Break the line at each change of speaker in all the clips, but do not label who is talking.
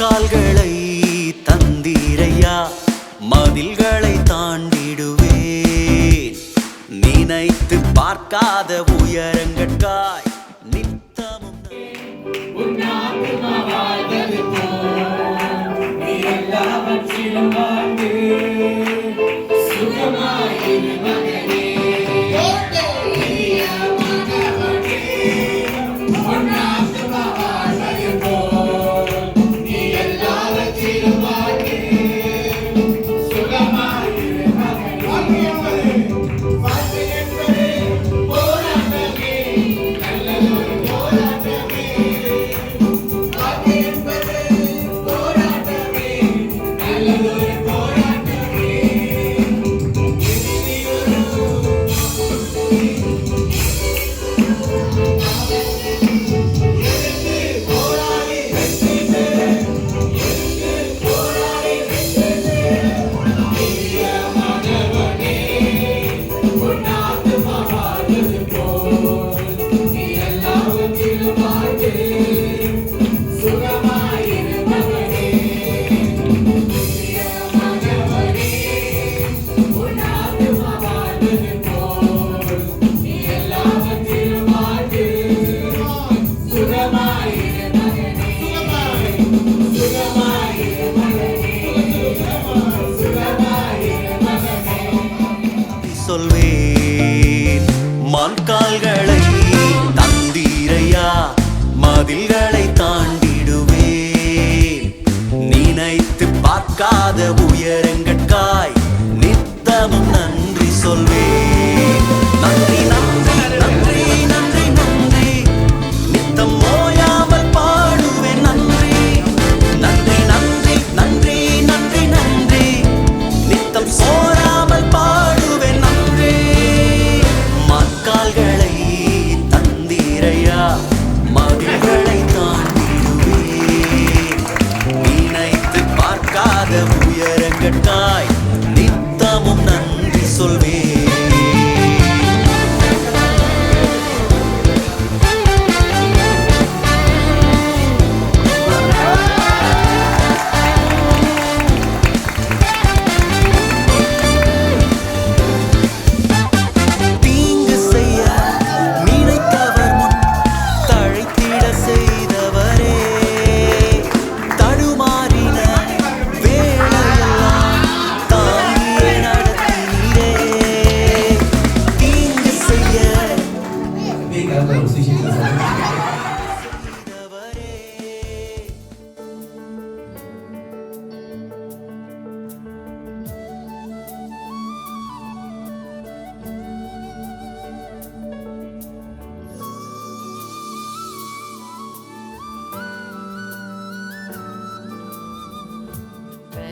கால்களை தந்தீரையா, மதில்களை தாண்டிடுவேன். நினைத்து பார்க்காத உயரங்கட்காய் நித்தமும் சொல்வேன். மண்கால்களை தந்தீரையா, மதில்களை தாண்டிடுவேன். நினைத்து பார்க்காத உயரங்கட்காய் நித்தமும் நன்றி சொல்வேன். நன்றி நன்றி நன்றி நன்றி நன்றி, நித்தம் ஓயாமல் பாடுவேன் நன்றி. நன்றி நன்றி நன்றி நன்றி நன்றி, நித்தம் சோராமல் பாடுவேன் நன்றி. மண்கால்களை தந்தீரையா, மதில்களை தாண்டிடுவேன். நினைத்து பார்க்காத உயரங்கட்காய் நித்தமும் நன்றி சொல்வேன்.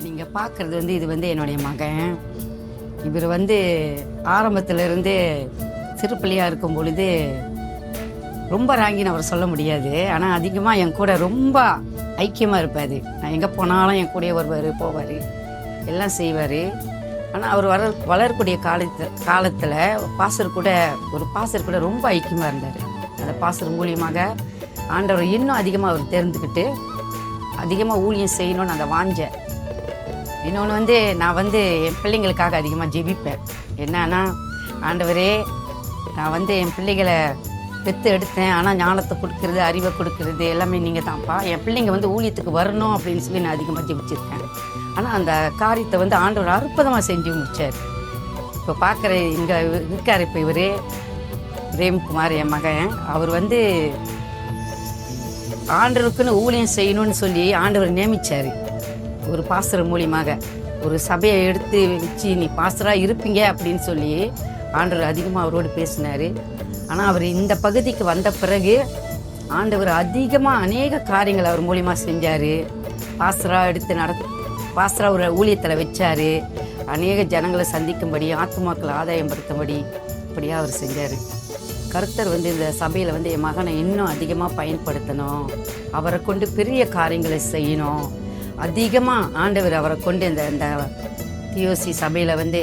நீங்கள் பார்க்குறது இது என்னுடைய மகன். இவர் ஆரம்பத்திலிருந்தே சிறு பிள்ளையாக இருக்கும் பொழுது ரொம்ப ராங்கின்னு அவர் சொல்ல முடியாது. ஆனால் அதிகமாக என் கூட ரொம்ப ஐக்கியமாக இருப்பார். நான் எங்கே போனாலும் என் கூடயே வருவார், போவார், எல்லாம் செய்வார். ஆனால் அவர் வளரக்கூடிய காலத்தில் ஒரு பாஸ்டர் கூட ரொம்ப ஐக்கியமாக இருந்தார். அந்த பாஸ்டர் மூலியமாக ஆண்டவர் இன்னும் அதிகமாக அவர் தெரிந்துக்கிட்டு அதிகமாக ஊழியம் செய்யணும்னு அந்த வாஞ்சை. இன்னொன்று நான் என் பிள்ளைங்களுக்காக அதிகமாக ஜெபிப்பேன். என்னன்னா, ஆண்டவரே நான் வந்து என் பிள்ளைகளை பெற்று எடுத்தேன், ஆனால் ஞானத்தை கொடுக்கறது, அறிவை கொடுக்கறது எல்லாமே நீங்கள் தான்ப்பா. என் பிள்ளைங்க வந்து ஊழியத்துக்கு வரணும் அப்படின்னு சொல்லி நான் அதிகமாக ஜெபிச்சிருக்கேன். ஆனால் அந்த காரியத்தை வந்து ஆண்டவர் அற்புதமாக செஞ்சு முடிச்சார். இப்போ பார்க்குற இங்கே இருக்கார் இப்போ இவர் பிரேம்குமார் என் மகன். அவர் வந்து ஆண்டவருக்குன்னு ஊழியம் செய்யணும்னு சொல்லி ஆண்டவர் நியமித்தார். ஒரு பாஸ்டர் மூலியமாக ஒரு சபையை எடுத்து வச்சு நீ பாஸ்டராக இருப்பீங்க அப்படின்னு சொல்லி ஆண்டவர் அதிகமாக அவரோடு பேசினார். ஆனால் அவர் இந்த பகுதிக்கு வந்த பிறகு ஆண்டவர் அதிகமாக அநேக காரியங்கள் அவர் மூலியமாக செஞ்சார். பாஸ்டராக எடுத்து பாஸ்டராக ஒரு ஊழியத்தில் வச்சார். அநேக ஜனங்களை சந்திக்கும்படி, ஆத்துமாக்களை ஆதாயப்படுத்தும்படி இப்படியாக அவர் செஞ்சார். கர்த்தர் வந்து இந்த சபையில் வந்து என் மகனை இன்னும் அதிகமாக பயன்படுத்தணும், அவரை கொண்டு பெரிய காரியங்களை செய்யணும். அதிகமாக ஆண்டவர் அவரை கொண்டு இந்த டிஓசி சபையில் வந்து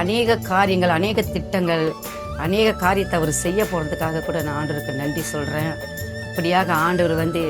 அநேக காரியங்கள், அநேக திட்டங்கள், அநேக காரியத்தை அவர் செய்ய போகிறதுக்காக கூட நான் ஆண்டவருக்கு நன்றி சொல்கிறேன். இப்படியாக ஆண்டவர் வந்து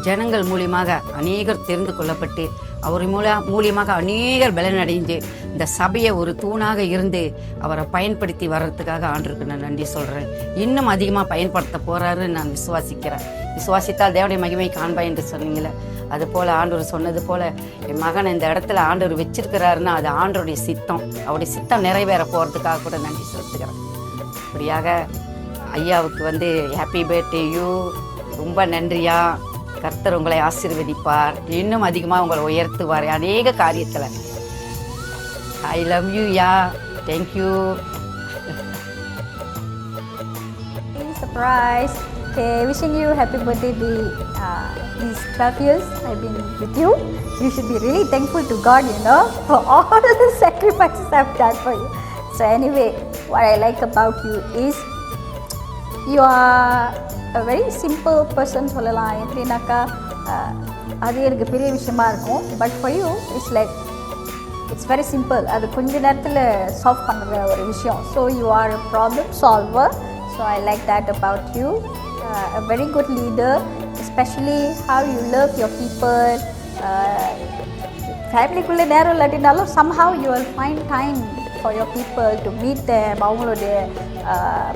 ஜனங்கள் மூலியமாக அநேகர் தெரிந்து கொள்ளப்பட்டு அவர் மூலியமாக அநேகர் பலனடைந்து இந்த சபையை ஒரு தூணாக இருந்து அவரை பயன்படுத்தி வர்றதுக்காக ஆண்டவருக்கு நான் நன்றி சொல்கிறேன். இன்னும் அதிகமாக பயன்படுத்த போகிறாருன்னு நான் விசுவாசிக்கிறேன். விசுவாசித்தால் தேவனுடைய மகிமை காண்பா என்று சொன்னீங்களே, அது போல் ஆண்டவர் சொன்னது போல் என் மகனை இந்த இடத்துல ஆண்டவர் வச்சிருக்கிறாருன்னா அது ஆண்டவருடைய சித்தம். அவருடைய சித்தம் நிறைவேற போகிறதுக்காக கூட நன்றி செலுத்துக்கிறேன். இப்படியாக ஐயாவுக்கு வந்து ஹாப்பி பர்த்டே யூ, ரொம்ப நன்றியா. கர்த்தர் உங்களை ஆசீர்வதிப்பார், இன்னும் அதிகமாக உங்களை உயர்த்துவார் அநேக காரியத்தில். I love you yeah, thank you.
Surprise. Okay, wishing you happy birthday. These 12 years I've been with you. You should be really thankful to God, for all the sacrifices I've done for you. So anyway, what I like about you is you are a very simple person. சொல்லலாம் எப்படின்னாக்கா அது எனக்கு பெரிய விஷயமா இருக்கும். But for you it's very simple. அது கொஞ்ச நேரத்தில் சால்வ் பண்ணுற ஒரு விஷயம். So you are a problem solver. So I like that about you. A very good leader, especially how you love your people. Family-kulle நேரம் இல்லாட்டினாலும் somehow you will find time for your people to meet them, அவங்களுடைய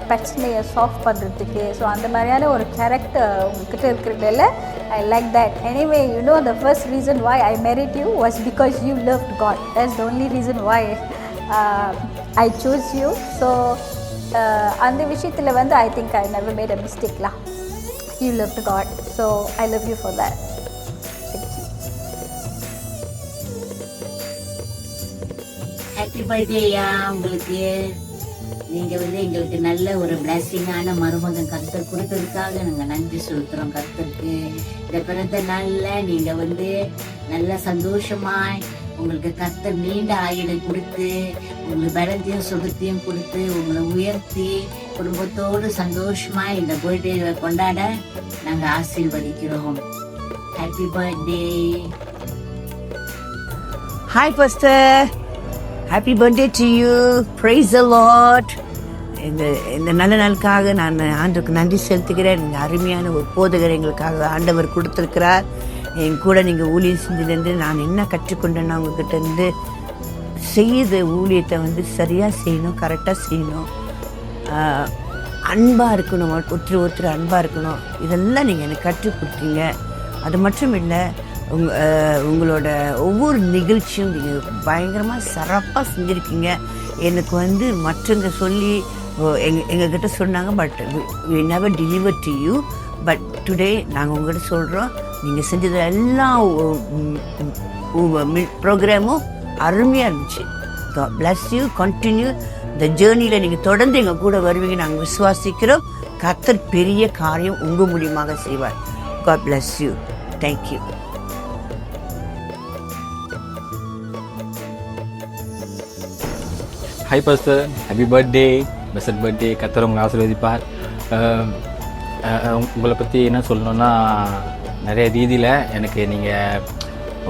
பிரச்சனையை solve பண்ணுறதுக்கு. So அந்த மாதிரியான ஒரு character உங்ககிட்ட இருக்கிறதால I like that. Anyway, the first reason why I married you was because you loved God. That's the only reason why I chose you. So அந்த விஷயத்தில் வந்து I think I never made a mistake lah. You loved God. So I love you for that. Thank you.
Happy பர்த்டேயா உங்களுக்கு. நீங்கள் வந்து எங்களுக்கு நல்ல ஒரு பிளஸிங்கான மருமகன் கர்த்தர் கொடுத்ததுக்காக நாங்கள் நன்றி செலுத்துகிறோம் கர்த்தருக்கு. இந்த பிறந்த நாளில் நீங்கள் வந்து நல்ல சந்தோஷமாய் உங்களுக்கு கர்த்தர் நீண்ட ஆயுளை கொடுத்து உங்களுக்கு பலத்தையும் சுகத்தையும் கொடுத்து உங்களை உயர்த்தி குடும்பத்தோடு சந்தோஷமாக இந்த பர்த்டே கொண்டாட நாங்கள் ஆசீர்வதிக்கிறோம். Happy birthday.
Hi Pastor, happy birthday to you. Praise the Lord. இந்த நல்ல நாளுக்காக நான் ஆண்டவருக்கு நன்றி செலுத்துகிறேன். இந்த அருமையான ஒரு போதகர் எங்களுக்காக ஆண்டவர் கொடுத்துருக்கிறார். என் கூட நீங்கள் ஊழியம் செஞ்சதுலேருந்து நான் என்ன கற்றுக்கொண்டேன்னா உங்ககிட்ட இருந்து செய்த ஊழியத்தை வந்து சரியாக செய்யணும், கரெக்டாக செய்யணும், அன்பாக இருக்கணும், ஒருத்தர் அன்பாக இருக்கணும். இதெல்லாம் நீங்கள் எனக்கு கற்றுக் கொடுத்தீங்க. அது மட்டும் இல்லை, உங்களோட ஒவ்வொரு நிகழ்ச்சியும் நீங்கள் பயங்கரமாக சிறப்பாக செஞ்சுருக்கீங்க. எனக்கு வந்து மற்றவங்க சொல்லி எங்ககிட்ட சொன்னாங்க, but we never deliver to you. But today நாங்கள் உங்கள்கிட்ட சொல்கிறோம், நீங்கள் செஞ்சது எல்லா ப்ரோக்ராமும் அருமையாக இருந்துச்சு. God bless you. Continue the journey-ல நீங்கள் தொடர்ந்து எங்கள் கூட வருவீங்க நாங்கள் விசுவாசிக்கிறோம். கர்த்தர் பெரிய காரியம் உங்கள் மூலியமாக செய்வார். God bless you. Thank you.
Hi pastor, happy birthday, best birthday. கர்த்தர் உங்களை ஆசீர்வதிப்பார். உங்களை பற்றி என்ன சொல்லணுன்னா, நிறைய ரீதியில் எனக்கு நீங்கள்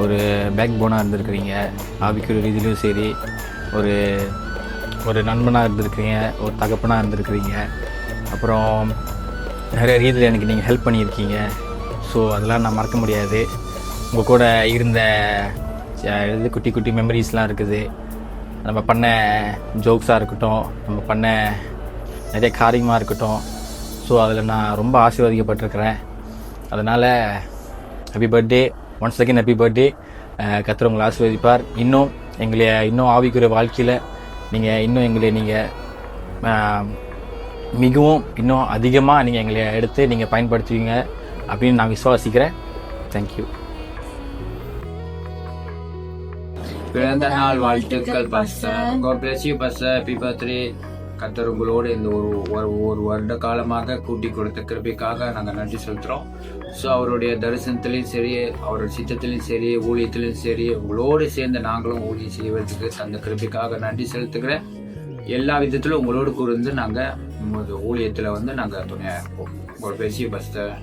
ஒரு பேக் போனாக இருந்திருக்கிறீங்க. ஆவிக்குரிய ரீதியிலும் சரி, ஒரு நண்பனாக இருந்திருக்கிறீங்க, ஒரு தகப்பனாக இருந்திருக்கிறீங்க. அப்புறம் நிறைய ரீதியில் எனக்கு நீங்கள் ஹெல்ப் பண்ணியிருக்கீங்க. ஸோ அதெல்லாம் நான் மறக்க முடியாது. உங்கள் கூட இருந்த குட்டி குட்டி மெமரிஸ்லாம் இருக்குது. நம்ம பண்ண ஜோக்ஸாக இருக்கட்டும், நம்ம பண்ண நிறைய காரியமாக இருக்கட்டும். ஸோ அதில் நான் ரொம்ப ஆசீர்வதிக்கப்பட்டிருக்கிறேன். அதனால் happy birthday, once second happy birthday. கர்த்தர் உங்களை ஆசீர்வதிப்பார். இன்னும் ஆவிக்குரிய வாழ்க்கையில் நீங்கள் மிகவும் இன்னும் அதிகமாக நீங்கள் எங்களை எடுத்து நீங்கள் பயன்படுத்துவீங்க அப்படின்னு நான் விசுவாசிக்கிறேன். தேங்க்யூ.
பிறந்த நாள் வாழ்த்துக்கள் pastor. God bless you pastor. Happy birthday. கர்த்தர் உங்களோடு இந்த ஒரு வருட காலமாக கூட்டி கொடுத்த கிருபைக்காக நாங்கள் நன்றி செலுத்துகிறோம். ஸோ அவருடைய தரிசனத்திலையும் சரி, அவருடைய சித்தத்திலையும் சரி, ஊழியத்திலையும் சரி, உங்களோடு சேர்ந்து நாங்களும் ஊழியம் செய்வதற்கு அந்த கிருபைக்காக நன்றி செலுத்துகிறேன். எல்லா விதத்திலும் உங்களோடு கூர்ந்து நாங்கள் ஊழியத்தில் நாங்கள் துணையாக இருப்போம். God bless you pastor.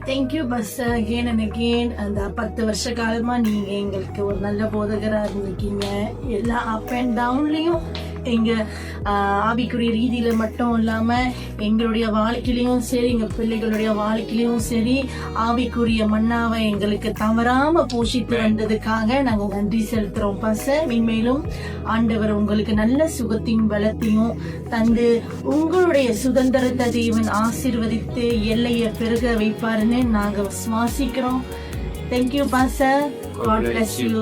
Thank you pastor. Again and again அந்த 10 வருஷ காலமா நீங்க எங்களுக்கு ஒரு நல்ல போதகரா இருந்திருக்கீங்க. எல்லா அப் அண்ட் டவுன்லயும் எங்க ஆவிக்குரிய ரீதியில மட்டும் இல்லாம எங்களுடைய வாழ்க்கையிலையும் சரி, எங்க பிள்ளைகளுடைய வாழ்க்கையிலையும் சரி, ஆவிக்குரிய மன்னாவை எங்களுக்கு தவறாம போஷித்து வந்ததுக்காக நாங்க நன்றி செலுத்துறோம் பாஸ்டர். மென்மேலும் ஆண்டவர் உங்களுக்கு நல்ல சுகத்தையும் பலத்தையும் தந்து உங்களுடைய சுதந்திரத்தை தேவன் ஆசீர்வதித்து எல்லையை பெருக வைப்பாருன்னு நாங்க விசுவாசிக்கிறோம். Thank you pastor. God bless you.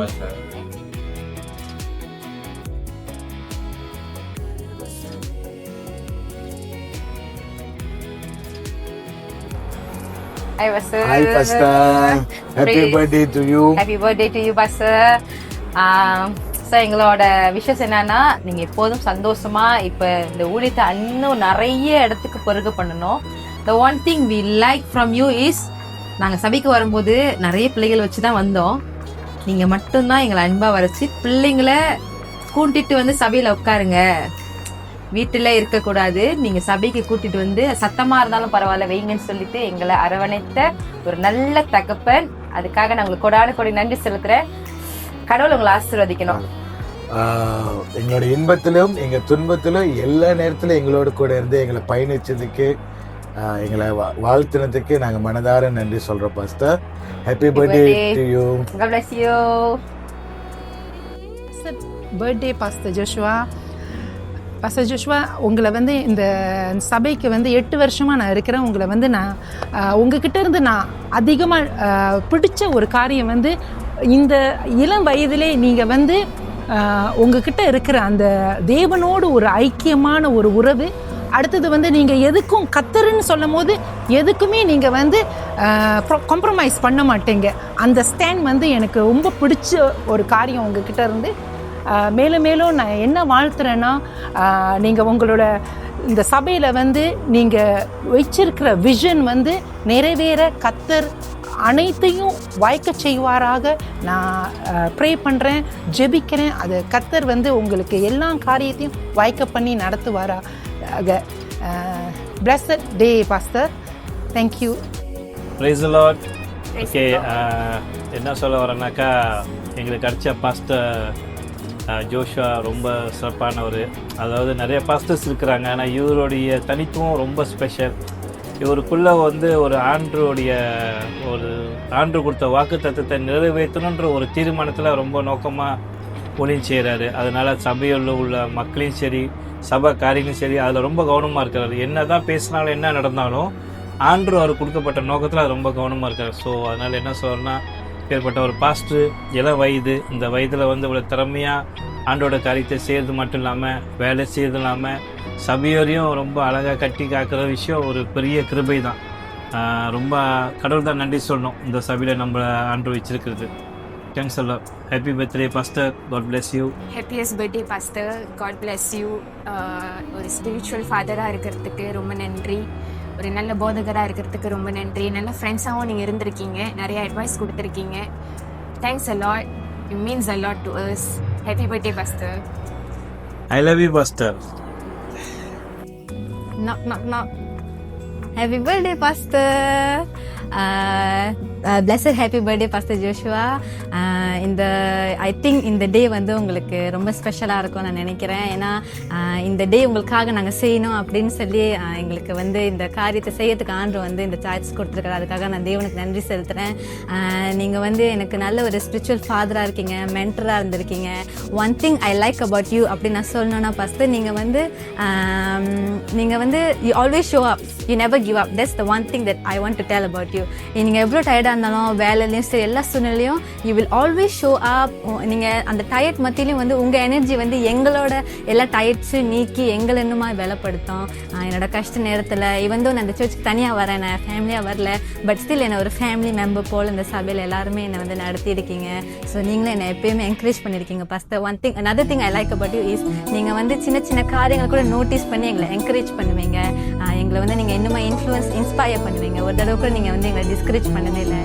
Hi, Pastor.
Hi, Pastor. Happy birthday to you.
Happy birthday to you, Pastor. So எங்களோட விஷஸ் என்னன்னா, நீங்கள் எப்போதும் சந்தோஷமா இப்போ இந்த ஊழியத்தை இன்னும் நிறைய இடத்துக்கு பெருக பண்ணணும். The one thing we like from you is, நாங்கள் சபைக்கு வரும்போது நிறைய பிள்ளைகள் வச்சு தான் வந்தோம். நீங்கள் மட்டும்தான் எங்களை அன்பாக வரைச்சி பிள்ளைங்களை கூட்டிட்டு சபையில் உட்காருங்க, வீட்டில் இருக்கக்கூடாது, நீங்கள் சபைக்கு கூட்டிட்டு சத்தமாக இருந்தாலும் பரவாயில்ல வைங்கன்னு சொல்லிட்டு எங்களை அரவணைத்த ஒரு நல்ல தகப்பன். அதுக்காக நான் உங்களுக்கு கொடான நன்றி செலுத்துறேன். கடவுள் உங்களை ஆசீர்வதிக்கணும்.
எங்களோட இன்பத்திலும் எங்க துன்பத்திலும் எல்லா நேரத்திலும் எங்களோட கூட இருந்து எங்களை பயணிச்சதுக்கு, எங்களை வாழ்த்தினதுக்கு நாங்க மனதார நன்றி சொல்றோம் pastor. Happy birthday to you.
God bless you.
Birthday pastor Joshua. Pastor Joshua, உங்களை இந்த சபைக்கு 8 வருஷமாக நான் இருக்கிறேன். உங்களை நான் உங்ககிட்ட இருந்து நான் அதிகமாக பிடிச்ச ஒரு காரியம் இந்த இளம் வயதிலே நீங்கள் உங்ககிட்ட இருக்கிற அந்த தேவனோடு ஒரு ஐக்கியமான ஒரு உறவு. அடுத்தது நீங்கள் எதுக்கும் கத்தருன்னு சொல்லும் போது எதுக்குமே நீங்கள் காம்ப்ரமைஸ் பண்ண மாட்டீங்க. அந்த ஸ்டாண்ட் எனக்கு ரொம்ப பிடிச்ச ஒரு காரியம் உங்ககிட்ட இருந்து. மேலும் மேலும் நான் என்ன வாழ்த்துறேன்னா, நீங்கள் உங்களோட இந்த சபையில் நீங்கள் வச்சிருக்கிற விஷன் நிறைவேற கத்தர் அனைத்தையும் வாய்க்க செய்வாராக நான் ப்ரே பண்ணுறேன், ஜெபிக்கிறேன். அது கத்தர் உங்களுக்கு எல்லா காரியத்தையும் வாய்க்க பண்ணி நடத்துவாராக. Blessed day, Pastor. Thank you.
Praise the Lord. Okay, என்ன சொல்ல வரேன்னாக்கா, எங்களுக்கு கிடைச்ச பாஸ்டர் ஜோஷுவா ரொம்ப சிறப்பானவர். அதாவது நிறைய பாஸ்டர்ஸ் இருக்கிறாங்க, ஆனால் இவருடைய தனித்துவம் ரொம்ப ஸ்பெஷல். இவருக்குள்ளே ஒரு ஆண்டு கொடுத்த வாக்கு தத்துவத்தை நிறைவேற்றணுன்ற ஒரு தீர்மானத்தில் ரொம்ப நோக்கமாக ஊழியம் செய்கிறாரு. அதனால் சபையில் உள்ள மக்களையும் சரி, சபை காரியங்களும் சரி, அதில் ரொம்ப கவனமாக இருக்கிறாரு. என்ன தான் பேசினாலும் என்ன நடந்தாலும் ஆண்டு அவர் கொடுக்கப்பட்ட நோக்கத்தில் அது ரொம்ப கவனமாக இருக்கார். ஸோ அதனால் என்ன சொல்கிறேன்னா, ஏற்பட்ட ஒரு பாஸ்டர் இளம் வயது, இந்த வயதில் இவ்வளோ திறமையாக ஆண்டோட காரியத்தை செய்கிறது மட்டும் இல்லாமல் வேலை செய்கிறது இல்லாமல் சபையோரையும் ரொம்ப அழகாக கட்டி காக்கிற விஷயம் ஒரு பெரிய கிருபை தான். ரொம்ப கடவுள் தான் நன்றி சொல்லணும் இந்த சபையில் நம்ம ஆண்டு வச்சிருக்கிறது. தேங்க்ஸ் எல்லாம். Happy birthday pastor. God bless you.
Happiest birthday pastor. God bless you. ஒரு ஸ்பிரிச்சுவல் ஃபாதராக இருக்கிறதுக்கு ரொம்ப நன்றி. ஒரு நல்ல போதகராக இருக்கிறதுக்கு ரொம்ப நன்றி. நல்ல ஃப்ரெண்ட்ஸாகவும் நீங்கள் இருந்திருக்கீங்க, நிறைய அட்வைஸ் கொடுத்துருக்கீங்க. Thanks a lot. It means a lot to us. Happy birthday pastor.
I love you pastor.
Knock, knock, knock. Happy birthday, Pastor. Blessed happy birthday pastor Joshua. இந்த ஐ திங்க் இந்த டே வந்து உங்களுக்கு ரொம்ப ஸ்பெஷலாக இருக்கும் நான் நினைக்கிறேன். ஏன்னா இந்த டே உங்களுக்காக நாங்கள் செய்யணும் அப்படின்னு சொல்லி எங்களுக்கு வந்து இந்த காரியத்தை செய்யறதுக்கு ஆண்டு வந்து இந்த சாய்ஸ் கொடுத்துருக்குறாரு. அதுக்காக நான் தேவனுக்கு நன்றி செலுத்துகிறேன். நீங்கள் வந்து எனக்கு நல்ல ஒரு ஸ்பிரிச்சுவல் ஃபாதராக இருக்கீங்க, மென்டராக இருந்திருக்கீங்க. One thing I like about you அப்படின்னு நான் சொல்லணும்னா ஃபஸ்ட்டு நீங்கள் வந்து you always show up, you never give up. That's the one thing that I want to tell about you. நீங்கள் எவ்வளோ டயர்டாக இருந்தாலும் வேலையிலையும் சரி எல்லா சூழ்நிலையும் you will always show up. நீங்கள் அந்த டயர்ட் மத்தியிலையும் வந்து உங்கள் எனர்ஜி வந்து எங்களோட எல்லா டயர்ட்ஸும் நீக்கி எங்களை இன்னுமா பலப்படுத்தும். என்னோட கஷ்ட நேரத்தில் வந்து நான் அந்த சர்ச்சுக்கு தனியாக வரேன், நான் ஃபேமிலியாக வரல, பட் ஸ்டில் என்னை ஒரு ஃபேமிலி மெம்பர் போல் இந்த சபையில் எல்லாருமே என்னை வந்து நடத்தியிருக்கீங்க. ஸோ நீங்களும் என்னை எப்பயுமே என்கரேஜ் பண்ணியிருக்கீங்க. First one thing another thing I like about you is நீங்கள் வந்து சின்ன சின்ன காரியங்கள் கூட நோட்டீஸ் பண்ணி எங்களை என்கரேஜ் பண்ணுவீங்க. எங்களை வந்து நீங்கள் இன்னுமா இன்ஸ்பயர் பண்ணுவீங்க. ஒரு தடவை கூட நீங்கள் வந்து எங்களை டிஸ்கரேஜ் பண்ணதே இல்லை.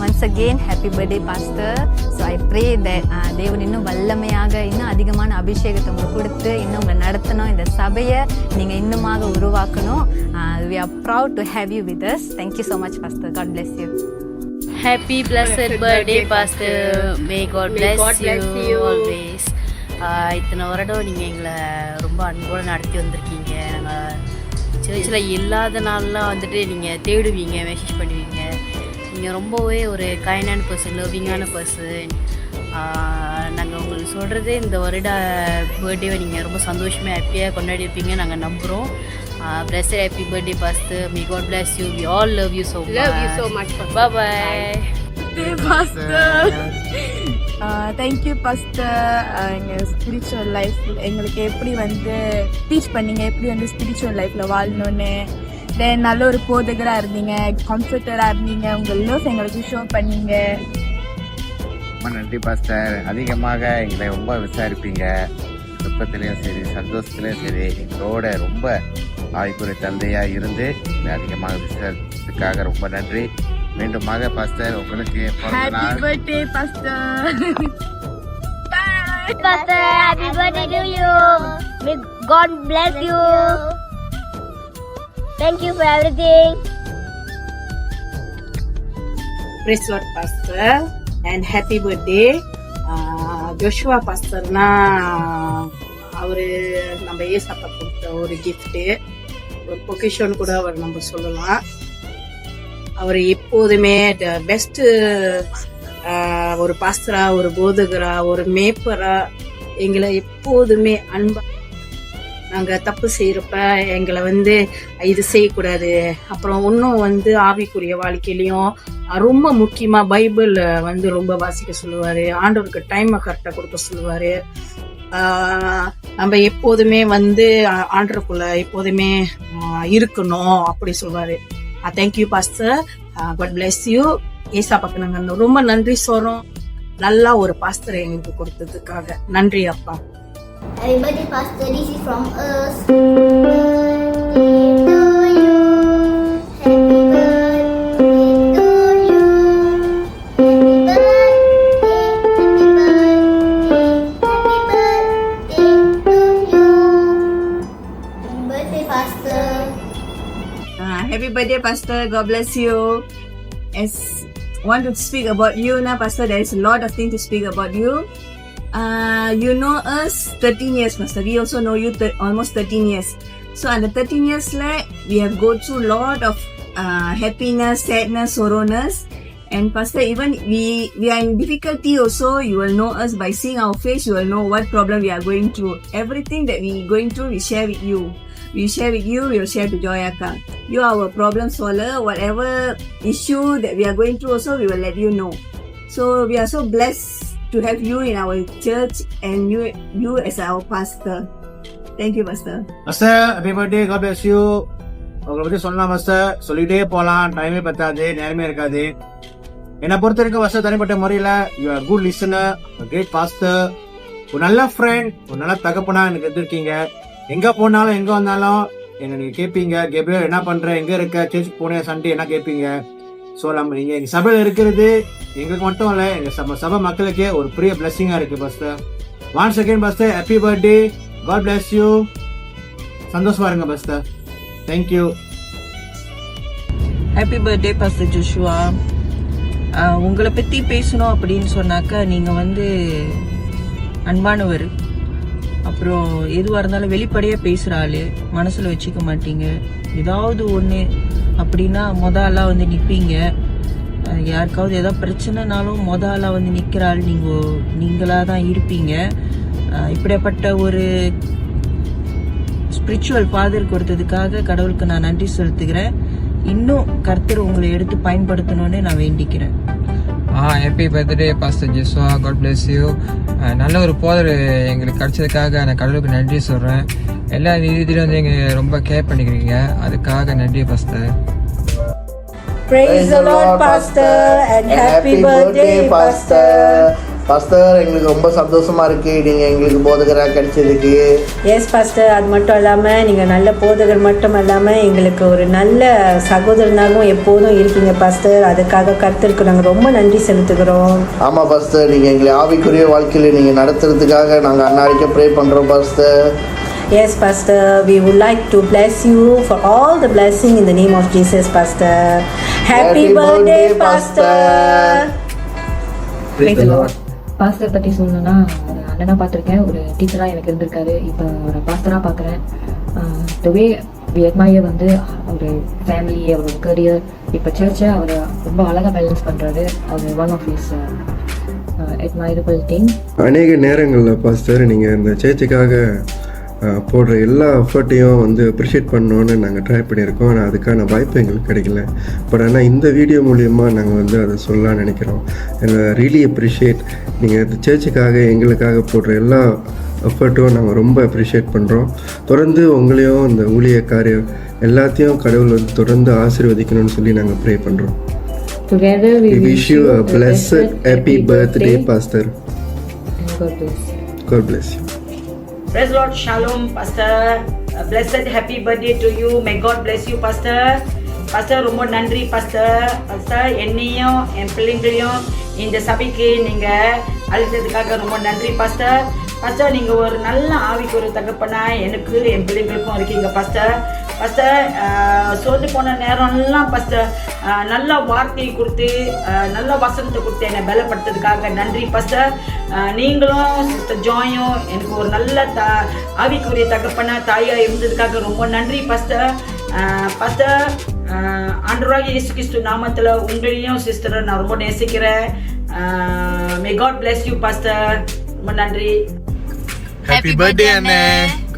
Once again, happy birthday, Pastor. So I pray that தேவன் இன்னும் வல்லமையாக இன்னும் அதிகமான அபிஷேகத்தை உங்களுக்கு கொடுத்து இன்னும் உங்களை நடத்தணும், இந்த சபையை நீங்கள் இன்னுமாக உருவாக்கணும். We are proud to have you with us. Thank you so much, Pastor. God bless you.
Happy blessed birthday, Pastor. May God bless you always. இத்தனை வருடம் நீங்கள் எங்களை ரொம்ப அன்போடு நடத்தி வந்திருக்கீங்க. நாங்கள் சர்ச்சில் இல்லாத நாள்லாம் வந்துட்டு நீங்கள் தேடுவீங்க, மெசேஜ் பண்ணுவீங்க. நீங்கள் ரொம்பவே ஒரு கைண்டான பர்சன், லவ்விங்கான பர்சன். நாங்கள் உங்களுக்கு சொல்கிறதே இந்த வருட பர்த்டேவை நீங்கள் ரொம்ப சந்தோஷமாக ஹாப்பியாக கொண்டாடி இருப்பீங்க நாங்கள் நம்புகிறோம். blessed happy birthday, Pastor. May God bless you. We all love you so much.
Love you so much, Pastor.
Bye bye.
Pastor. Thank you pastor. எங்கள் ஸ்பிரிச்சுவல் லைஃப் எங்களுக்கு எப்படி வந்து டீச் பண்ணீங்க, எப்படி வந்து ஸ்பிரிச்சுவல் லைஃப்பில் வாழணுன்னு. தென் நல்ல ஒரு போதகராக இருந்தீங்க, கம்ஃபர்டராக இருந்தீங்க, உங்கள் லவ் எங்களுக்கு ஷோ பண்ணீங்க.
ரொம்ப நன்றி பாஸ்டர். அதிகமாக எங்களை ரொம்ப விசாரிப்பீங்க, துக்கத்துலேயும் சரி சந்தோஷத்துலேயும் சரி எங்களோட ரொம்ப ஆய்வுக்குரிய தந்தையாக இருந்து அதிகமாக விசாரித்ததுக்காக ரொம்ப நன்றி. மீண்டுமாக பாஸ்டர் உங்களுக்கு
Happy birthday, Pastor.
Pastor, happy birthday to you. May God bless you. Thank you for everything.
Praise Lord, Pastor, and happy birthday. Joshua பாஸ்டர்னா அவரு நம்ம ஏசப்பா கொடுத்த ஒரு கிஃப்ட்டு, ஒரு பொக்கிஷன் கூட அவர் நம்ம சொல்லலாம். அவர் எப்போதுமே பெஸ்ட்டு ஒரு பாஸ்டரா, ஒரு போதகரா, ஒரு மேப்பரா எங்களை எப்போதுமே அன்பா, நாங்கள் தப்பு செய்கிறப்ப எங்களை வந்து இது செய்யக்கூடாது, அப்புறம் இன்னும் வந்து ஆவிக்குரிய வாழ்க்கையிலையும் ரொம்ப முக்கியமாக பைபிள் வந்து ரொம்ப வாசிக்க சொல்லுவார், ஆண்டவருக்கு டைமை கரெக்டாக கொடுக்க சொல்லுவார். நம்ம எப்போதுமே வந்து ஆண்டவருக்குள்ள எப்போதுமே இருக்கணும் அப்படி சொல்லுவார். Thank you pastor. God bless you. ஏசாப்பாக்கு நாங்கள் ரொம்ப நன்றி சொல்கிறோம், நல்லா ஒரு பாஸ்டரை எங்களுக்கு கொடுத்ததுக்காக நன்றி அப்பா.
Happy birthday, Pastor. This is from us. Happy birthday to you. Happy birthday to you. Happy birthday, happy birthday, happy birthday to you. Happy birthday, Pastor.
Happy birthday, Pastor. God bless you. As want to speak about you now, Pastor, there is a lot of things to speak about you. You know us 13 years, Pastor. We also know you almost 13 years. So, under 13 years, we have gone through a lot of happiness, sadness, sorrowness. And Pastor, even we are in difficulty also, you will know us by seeing our face, you will know what problem we are going through. Everything that we are going through, we share with you. We share with you, we will share to Joyaka. You are our problem solver. Whatever issue that we are going through also, we will let you know. So, we are so blessed to have you in our church and you as our pastor. Thank you, Pastor.
Pastor, happy birthday. God bless you. உங்களை பற்றி சொல்லலாம் master, சொல்லிகிட்டே போகலாம், டைமே பத்தாது, நேரமே இருக்காது. என்னை பொறுத்த வரைக்கும் மாஸ்டர் தனிப்பட்ட முறையில் you are good listener, great pastor, ஒரு நல்ல ஃப்ரெண்ட், ஒரு நல்ல தகப்பனா எனக்கு எடுத்துருக்கீங்க. எங்கே போனாலும் எங்கே வந்தாலும் என்னை நீங்கள் கேட்பீங்க, கேப்ரியல் என்ன பண்ணுற, எங்கே இருக்க, சர்ச்சுக்கு போனேன் சண்டே என்ன கேட்பீங்க. ஸோ நம்ம நீங்கள் எங்கள் சபையில் இருக்கிறது எங்களுக்கு மட்டும் இல்லை, எங்கள் சபை மக்களுக்கே ஒரு பெரிய பிளெஸிங்காக இருக்குது pastor. Once again pastor, happy birthday. God bless you. சந்தோஷமா இருங்க pastor. Thank you.
Happy birthday pastor Joshua. உங்களை பற்றி பேசணும் அப்படின்னு சொன்னாக்கா நீங்கள் வந்து அன்பானவர், அப்புறம் எதுவாக இருந்தாலும் வெளிப்படையாக பேசுகிற ஆள், மனசில் வச்சுக்க மாட்டீங்க. ஏதாவது ஒன்று அப்படின்னா ஆளாக வந்து நிற்பீங்க. யாருக்காவது ஏதாவது பிரச்சனைனாலும் ஆளாக வந்து நிற்கிற ஆள் நீங்களாக தான் இருப்பீங்க. இப்படிப்பட்ட ஒரு ஸ்பிரிச்சுவல் ஃபாதர் கொடுத்ததுக்காக கடவுளுக்கு நான் நன்றி செலுத்துகிறேன். இன்னும் கர்த்தர் உங்களை எடுத்து பயன்படுத்தணும்னு நான் வேண்டிக்கிறேன்.
Happy birthday pastor Joshua, God bless you. நல்ல ஒரு போதர் எங்களுக்கு கிடைச்சதுக்காக நான் கடவுளுக்கு நன்றி சொல்கிறேன். எல்லா ரீதியிலும் வந்து எங்கள் ரொம்ப கேர் பண்ணிக்கிறீங்க, அதுக்காக நன்றி pastor.
Praise the Lord, Pastor, and happy birthday, Pastor.
Pastor, எங்களுக்கு ரொம்ப சந்தோஷமா இருக்கு நீங்கள் எங்களுக்கு போதகராக கிடைச்சதுக்கு.
எஸ் பாஸ்டர், அது மட்டும் இல்லாமல் நீங்கள் நல்ல போதகர் மட்டும் இல்லாமல் எங்களுக்கு ஒரு நல்ல சகோதரனாகவும் எப்போதும் இருக்கீங்க பாஸ்டர். அதுக்காக கர்த்தருக்கு நாங்கள் ரொம்ப நன்றி செலுத்துகிறோம்.
ஆமாம் பாஸ்டர், நீங்கள் எங்களை ஆவிக்குரிய வாழ்க்கையில் நீங்கள் நடத்துறதுக்காக நாங்கள் அன்னாடிக்க ப்ரே பண்ணுறோம் pastor.
Yes, Pastor, we would like to bless you for all the blessing in the name of Jesus, Pastor. Happy birthday, Pastor.
Praise the Lord. Pastor பற்றி சொல்லணும்னா, ஒரு அண்ணனாக பார்த்துருக்கேன், ஒரு டீச்சராக எனக்கு இருந்திருக்காரு, இப்போ ஒரு பாஸ்டராக பார்க்குறேன். த வே வி அட்மையர் வந்து ஒரு ஃபேமிலி, அவரோட கரியர், இப்போ சர்ச்சை அவர் ரொம்ப அழகாக பேலன்ஸ் பண்ணுறாரு. அவர் one of his admirable thing.
அநேக நேரங்களில் பாஸ்டர் நீங்கள் இந்த சர்ச்சுக்காக போடுற எல்லா எஃபர்ட்டையும் வந்து அப்ரிஷியேட் பண்ணோன்னு நாங்கள் ட்ரை பண்ணியிருக்கோம். ஆனால் அதுக்கான வாய்ப்பு எங்களுக்கு கிடைக்கல. பட் ஆனால் இந்த வீடியோ மூலயமா நாங்கள் வந்து அதை சொல்லலாம்னு நினைக்கிறோம். ரியலி அப்ரிஷியேட் நீங்கள் இந்த சர்ச்சுக்காக எங்களுக்காக போடுற எல்லா எஃபர்ட்டும் நாங்கள் ரொம்ப அப்ரிஷியேட் பண்ணுறோம். தொடர்ந்து உங்களையும் இந்த ஊழிய காரியம் எல்லாத்தையும் கடவுள் வந்து தொடர்ந்து ஆசீர்வதிக்கணும்னு சொல்லி நாங்கள் ப்ரே பண்ணுறோம்.
Together we
wish you a blessed happy birthday, Pastor. God bless you.
Praise Lord, Shalom, Pastor. A blessed happy birthday to you. May God bless you, Pastor. Pastor, ரொம்ப நன்றி Pastor. Pastor, என்னையும் என் பிள்ளைங்களையும் இந்த சபைக்கு நீங்கள் அழைத்ததுக்காக ரொம்ப நன்றி Pastor. Pastor, நீங்கள் ஒரு நல்ல ஆவிக்கு ஒரு தகப்பனா எனக்கு என் பிள்ளைங்களுக்கும் இருக்கீங்க Pastor. Pastor, சோர்ந்து போன நேரம்லாம் Pastor நல்ல வார்த்தையை கொடுத்து நல்ல வசனத்தை கொடுத்து என்னை பலப்படுத்துறதுக்காக நன்றி Pastor. நீங்களும் சிஸ்டர் ஜாயும் எனக்கு ஒரு நல்ல ஆவிக்குரிய தகப்பனா தாயாக இருந்ததுக்காக ரொம்ப நன்றி Pastor. Pastor, ஆண்டவராகிய இயேசு கிறிஸ்து நாமத்தில் உங்களையும் சிஸ்டரை நான் ரொம்ப நேசிக்கிறேன். May God bless you Pastor. ரொம்ப நன்றி.
Happy birthday அண்ணே.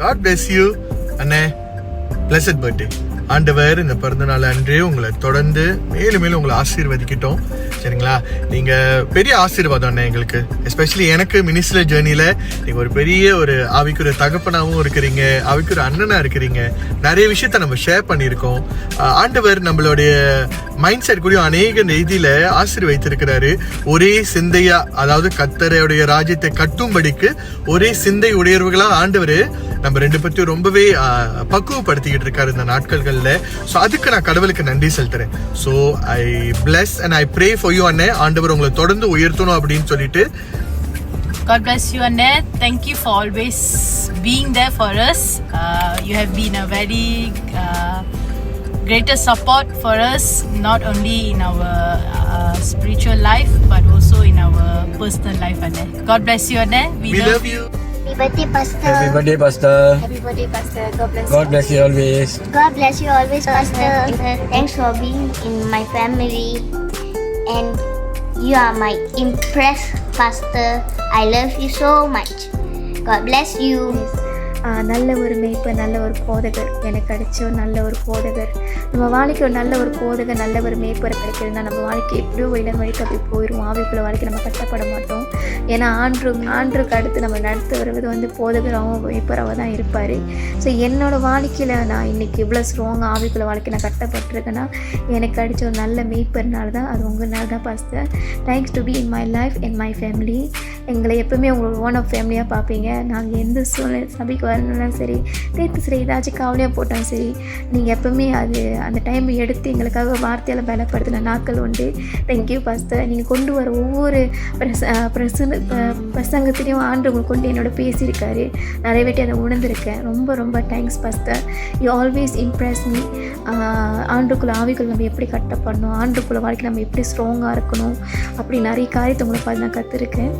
God bless you அண்ணே. Blessed birthday. ஆண்டவர் இந்த பிறந்தநாள் அன்றே உங்களை தொடர்ந்து மேலும் மேலும் உங்களை ஆசீர்வதிக்கிட்டோம். சரிங்களா? நீங்கள் பெரிய ஆசீர்வாதம் அண்ணே எங்களுக்கு, எஸ்பெஷலி எனக்கு மினிஸ்ட்ரி ஜேர்னியில் நீங்கள் ஒரு பெரிய ஒரு ஆவிக்குரிய தகப்பனாகவும் இருக்கிறீங்க, ஆவிக்குரிய அண்ணனாக இருக்கிறீங்க. நிறைய விஷயத்த நம்ம ஷேர் பண்ணியிருக்கோம். ஆண்டவர் நம்மளுடைய மைண்ட் செட் கூடயும் அநேக ரீதியில் ஆசீர்வதித்திருக்கிறாரு. ஒரே சிந்தையா, அதாவது கர்த்தருடைய ராஜ்யத்தை கட்டும்படிக்கு ஒரே சிந்தை உடையவர்களாக ஆண்டவர் நம்ம ரெண்டு பற்றியும் ரொம்பவே பக்குவப்படுத்திக்கிட்டு இருக்காரு இந்த நாட்கள்களில். ஸோ அதுக்கு நான் கடவுளுக்கு நன்றி செலுத்துறேன். So I bless and I pray for you அண்ணே. ஆண்டவர் உங்களை தொடர்ந்து உயர்த்தணும் அப்படின்னு சொல்லிட்டு.
God bless you Anne. Thank you for always being there for us. You have been a very greater support for us, not only in our spiritual life but also in our personal life Anne. God bless you Anne. We love you.
Happy birthday, Pastor.
Happy birthday, Pastor.
Happy birthday, Pastor. God bless
God bless you always.
God bless you always, Pastor. Thanks for being in my family. And you are my impressed Pastor. I love you so much. God bless you.
நல்ல ஒரு மேய்ப்பர், நல்ல ஒரு போதகர் எனக்கு கிடைச்ச ஒரு நல்ல ஒரு போதகர். நம்ம வாழ்க்கை ஒரு நல்ல ஒரு போதகர், நல்ல ஒரு மேய்ப்பர் கிடைக்கிறதுனா நம்ம வாழ்க்கை எப்படியோ இளம் வழிக்கு அப்படி போயிடுவோம். ஆவிக்குள்ள வாழ்க்கை நம்ம கஷ்டப்பட மாட்டோம். ஏன்னா ஆண்டுக்கு அடுத்து நம்ம நடத்து வருவது வந்து போதகராகவும் மேய்ப்பராகவும் தான் இருப்பார். ஸோ என்னோடய வாழ்க்கையில் நான் இன்றைக்கி இவ்வளோ ஸ்ட்ராங் ஆவிக்குள்ள வாழ்க்கை நான் கஷ்டப்பட்டிருக்கேன்னா எனக்கு கிடைச்ச ஒரு நல்ல மேய்ப்பர்னால தான். அது உங்களால் தான் pastor. Thanks to be in my life and my family. எங்களை எப்பவுமே உங்களோட ஓன் ஆஃப் ஃபேமிலியாக பார்ப்பீங்க. நாங்கள் எந்த சூழ்நிலை சபைக்கு வரணும்னாலும் சரி, தேர்த்து சரி, ஏதாச்சும் கவலையாக போட்டாலும் சரி, நீங்கள் எப்பவுமே அந்த டைம் எடுத்து எங்களுக்காக வார்த்தையால் பலப்படுத்தின நாட்கள் உண்டு. Thank you pastor. நீங்கள் கொண்டு வர ஒவ்வொரு பிரசங்கத்திலையும் ஆண்டு உங்களுக்கு கொண்டு என்னோட பேசியிருக்காரு. நிறைய வாட்டி அதை உணர்ந்திருக்கேன். ரொம்ப ரொம்ப thanks pastor. You always impress me.
ஆண்டுக்குள்ளே ஆவிக்குள்ள நம்ம எப்படி கட்டப்படணும், ஆண்டுக்குள்ளே வாழ்க்கை நம்ம எப்படி ஸ்ட்ராங்காக இருக்கணும், அப்படி நிறைய காரியத்தை உங்களை பார்த்து நான் கற்றுருக்கேன்.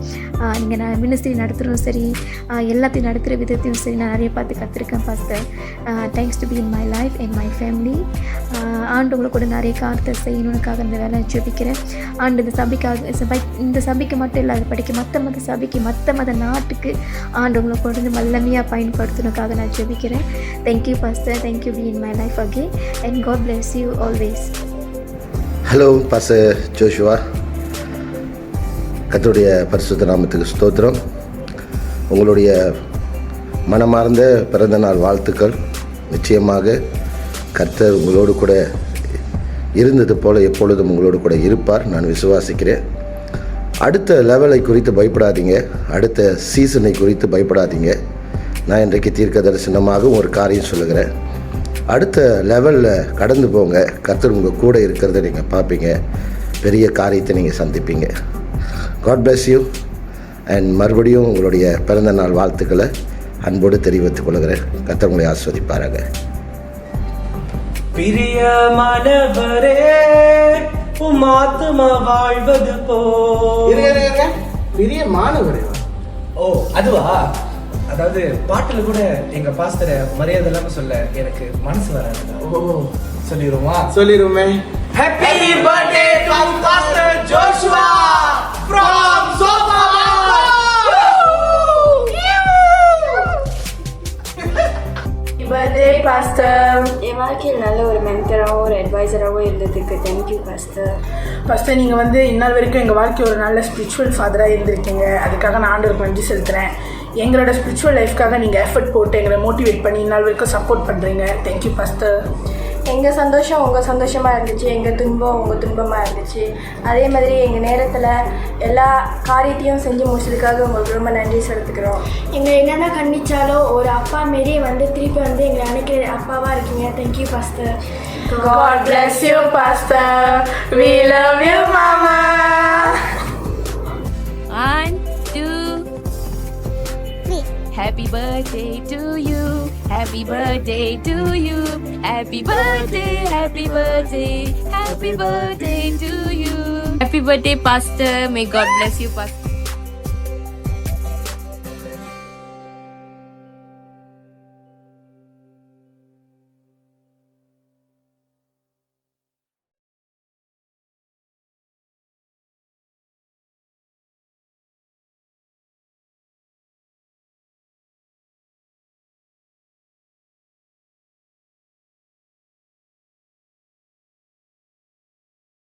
நீங்கள் நான் மினிஸ்ட்ரி நடத்துகிறதும் சரி, எல்லாத்தையும் நடத்துகிற விதத்தையும் சரி நான் நிறைய பார்த்து கற்றுருக்கேன் pastor. Thanks to be in my life and my family. ஆண்டு உங்களை கூட நிறைய காரியத்தை செய்யணுனுக்காக இந்த வேலை ஜெபிக்கிறேன். ஆண்டு இந்த இந்த சபைக்கு மட்டும் இல்லாத படிக்க மற்ற மத சபைக்கு, மற்ற மத நாட்டுக்கு ஆண்டு உங்களை கொண்டு வல்லமையாக பயன்படுத்தணுக்காக நான் ஜெபிக்கிறேன். Thank you pastor, thank you be in my life again and God bless you always.
Hello pastor Joshua, கர்த்தருடைய பரிசுத்த நாமத்துக்கு ஸ்தோத்திரம். உங்களுடைய மனமார்ந்த பிறந்த நாள் வாழ்த்துக்கள். நிச்சயமாக கர்த்தர் உங்களோடு கூட இருந்தது போல் எப்பொழுதும் உங்களோடு கூட இருப்பார், நான் விசுவாசிக்கிறேன். அடுத்த லெவலை குறித்து பயப்படாதீங்க, அடுத்த சீசனை குறித்து பயப்படாதீங்க. நான் இன்றைக்கு தீர்க்க தரிசனமாக ஒரு காரியம் சொல்லுகிறேன். அடுத்த லெவலில் கடந்து போங்க. கர்த்தர் உங்கள் கூட இருக்கிறத நீங்கள் பார்ப்பீங்க, பெரிய காரியத்தை நீங்கள் சந்திப்பீங்க. காட் பிளஸ் யூ அண்ட் மறுபடியும் உங்களுடைய பிறந்த நாள் வாழ்த்துக்களை அன்போடு தெரிவித்துக் கொள்கிறேன். கர்த்தர் உங்களை ஆஸ்வதிப்பாராங்க.
பிரியமானவரே உமாத்துமா வாழ்வது போ.
பிரியமானவரே?
ஓ அதுவா, அதாவது பாட்டுல கூட எங்க பாஸ்டரை மரியாதை இல்லாம சொல்ல எனக்கு மனசு வராது. ஓ சொல்லிடுமா? சொல்லிடுமே. Happy birthday to pastor Joshua from Sofa.
Birthday pastor. என் வாழ்க்கையில் நல்ல ஒரு மென்டராகவும் ஒரு அட்வைசராகவும் இருந்ததுக்கு தேங்க்யூ பாஸ்டர்.
பாஸ்டர், நீங்கள் வந்து இந்நாள் வரைக்கும் எங்கள் வாழ்க்கை ஒரு நல்ல ஸ்பிரிச்சுவல் ஃபாதராக இருந்திருக்கீங்க. அதுக்காக நான் ஆண்டவருக்கு நன்றி செலுத்துகிறேன். எங்களோட ஸ்பிரிச்சுவல் லைஃப்காக நீங்கள் எஃபர்ட் போட்டு எங்களை மோட்டிவேட் பண்ணி இந்நாள் வரைக்கும் சப்போர்ட் பண்ணுறீங்க. Thank you pastor.
எங்கள் சந்தோஷம் உங்கள் சந்தோஷமாக இருந்துச்சு, எங்கள் துன்பம் உங்கள் துன்பமாக இருந்துச்சு. அதே மாதிரி எங்கள் நேரத்தில் எல்லா காரியத்தையும் செஞ்சு முடிச்சதுக்காக உங்களுக்கு ரொம்ப நன்றி செலுத்துக்கிறோம். எங்களை என்னென்ன கண்டிச்சாலும் ஒரு அப்பா மாரியே வந்து திருப்பி வந்து எங்களை அணைக்கிற அப்பாவாக இருக்கீங்க. Thank you pastor.
God bless you, Pastor. We love you, Mama.
1, 2, 3. Happy birthday to you. Happy birthday to you. Happy birthday, happy birthday, happy birthday to you. Happy birthday, Pastor. May God bless you, Pastor.